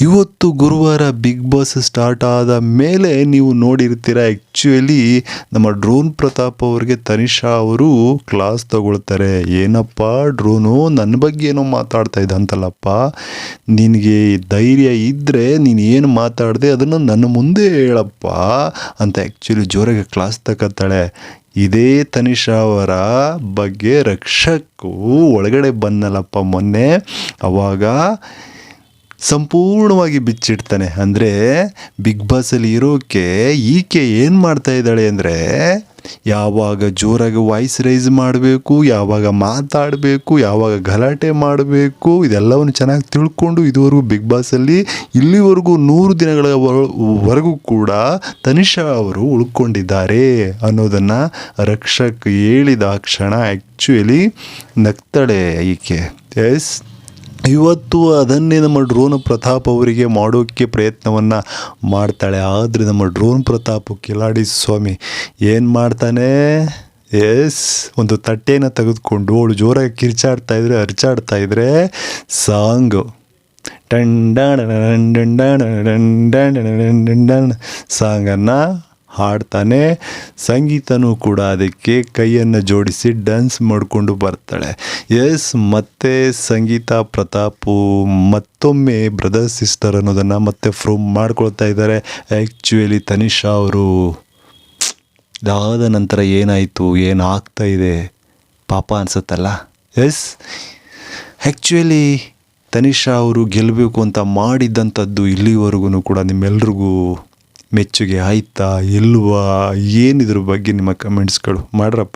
ಇವತ್ತು ಗುರುವಾರ big boss start ಆದ ಮೇಲೆ ನೀವು ನೋಡಿರ್ತೀರ. ಆ್ಯಕ್ಚುಲಿ ನಮ್ಮ ಡ್ರೋನ್ ಪ್ರತಾಪ್ ಅವ್ರಿಗೆ ತನಿಷಾ ಅವರು ಕ್ಲಾಸ್ ತಗೊಳ್ತಾರೆ. ಏನಪ್ಪ ಡ್ರೋನು ನನ್ನ ಬಗ್ಗೆ ಏನೋ ಮಾತಾಡ್ತಾ ಇದ್ದ ಅಂತಲ್ಲಪ್ಪ, ನಿನಗೆ ಧೈರ್ಯ ಇದ್ದರೆ ನೀನು ಏನು ಮಾತಾಡಿದೆ ಅದನ್ನು ನನ್ನ ಮುಂದೆ ಹೇಳಪ್ಪ ಅಂತ ಆ್ಯಕ್ಚುಲಿ ಜೋರಾಗಿ ಕ್ಲಾಸ್ ತಗೋತಾಳೆ. ಇದೇ ತನಿಷಾ ಅವರ ಬಗ್ಗೆ ರಕ್ಷಕು ಒಳಗಡೆ ಬಂದನಲ್ಲಪ್ಪ ಮೊನ್ನೆ, ಅವಾಗ ಸಂಪೂರ್ಣವಾಗಿ ಬಿಚ್ಚಿಡ್ತಾನೆ. ಅಂದರೆ ಬಿಗ್ ಬಾಸಲ್ಲಿ ಇರೋಕ್ಕೆ ಈಕೆ ಏನು ಮಾಡ್ತಾ ಇದ್ದಾಳೆ ಅಂದರೆ, ಯಾವಾಗ ಜೋರಾಗಿ ವಾಯ್ಸ್ ರೈಸ್ ಮಾಡಬೇಕು, ಯಾವಾಗ ಮಾತಾಡಬೇಕು, ಯಾವಾಗ ಗಲಾಟೆ ಮಾಡಬೇಕು, ಇದೆಲ್ಲವನ್ನು ಚೆನ್ನಾಗಿ ತಿಳ್ಕೊಂಡು ಇದುವರೆಗೂ ಬಿಗ್ ಬಾಸಲ್ಲಿ ಇಲ್ಲಿವರೆಗೂ 100 ದಿನಗಳವರೆಗೂ ಕೂಡ ತನಿಷಾ ಅವರು ಉಳ್ಕೊಂಡಿದ್ದಾರೆ ಅನ್ನೋದನ್ನು ರಕ್ಷಕ್ ಹೇಳಿದ ಕ್ಷಣ ಆ್ಯಕ್ಚುಲಿ ನಗ್ತಾಳೆ ಈಕೆ. ಎಸ್, ಇವತ್ತು ಅದನ್ನೇ ನಮ್ಮ ಡ್ರೋನ್ ಪ್ರತಾಪ್ ಅವರಿಗೆ ಮಾಡೋಕ್ಕೆ ಪ್ರಯತ್ನವನ್ನು ಮಾಡ್ತಾಳೆ. ಆದರೆ ನಮ್ಮ ಡ್ರೋನ್ ಪ್ರತಾಪ್ ಕಿಲಾಡಿ ಸ್ವಾಮಿ ಏನು ಮಾಡ್ತಾನೆ, ಎಸ್, ಒಂದು ತಟ್ಟೆನ ತೆಗೆದುಕೊಂಡು ಅವಳು ಜೋರಾಗಿ ಅರ್ಚಾಡ್ತಾ ಇದ್ರೆ ಸಾಂಗು ಸಾಂಗನ್ನು ಹಾಡ್ತಾನೆ. ಸಂಗೀತನೂ ಕೂಡ ಅದಕ್ಕೆ ಕೈಯನ್ನು ಜೋಡಿಸಿ ಡ್ಯಾನ್ಸ್ ಮಾಡಿಕೊಂಡು ಬರ್ತಾಳೆ. ಎಸ್, ಮತ್ತೆ ಸಂಗೀತ ಪ್ರತಾಪು ಮತ್ತೊಮ್ಮೆ ಬ್ರದರ್ ಸಿಸ್ಟರ್ ಅನ್ನೋದನ್ನು ಮತ್ತೆ ಪ್ರೂವ್ ಮಾಡ್ಕೊಳ್ತಾ ಇದ್ದಾರೆ. ಆ್ಯಕ್ಚುಲಿ ತನಿಷಾ ಅವರು ಇದಾದ ನಂತರ ಏನಾಯಿತು, ಏನಾಗ್ತಾ ಇದೆ ಪಾಪ ಅನಿಸುತ್ತಲ್ಲ. ಎಸ್, ಆ್ಯಕ್ಚುಲಿ ತನಿಷಾ ಅವರು ಗೆಲ್ಲಬೇಕು ಅಂತ ಮಾಡಿದ್ದಂಥದ್ದು ಇಲ್ಲಿವರೆಗೂ ಕೂಡ ನಿಮ್ಮೆಲ್ರಿಗೂ ಮೆಚ್ಚುಗೆ ಆಯ್ತಾ ಇಲ್ವಾ? ಏನಿದ್ರ ಬಗ್ಗೆ ನಿಮ್ಮ ಕಮೆಂಟ್ಸ್ಗಳು ಮಾಡ್ರಪ್ಪ.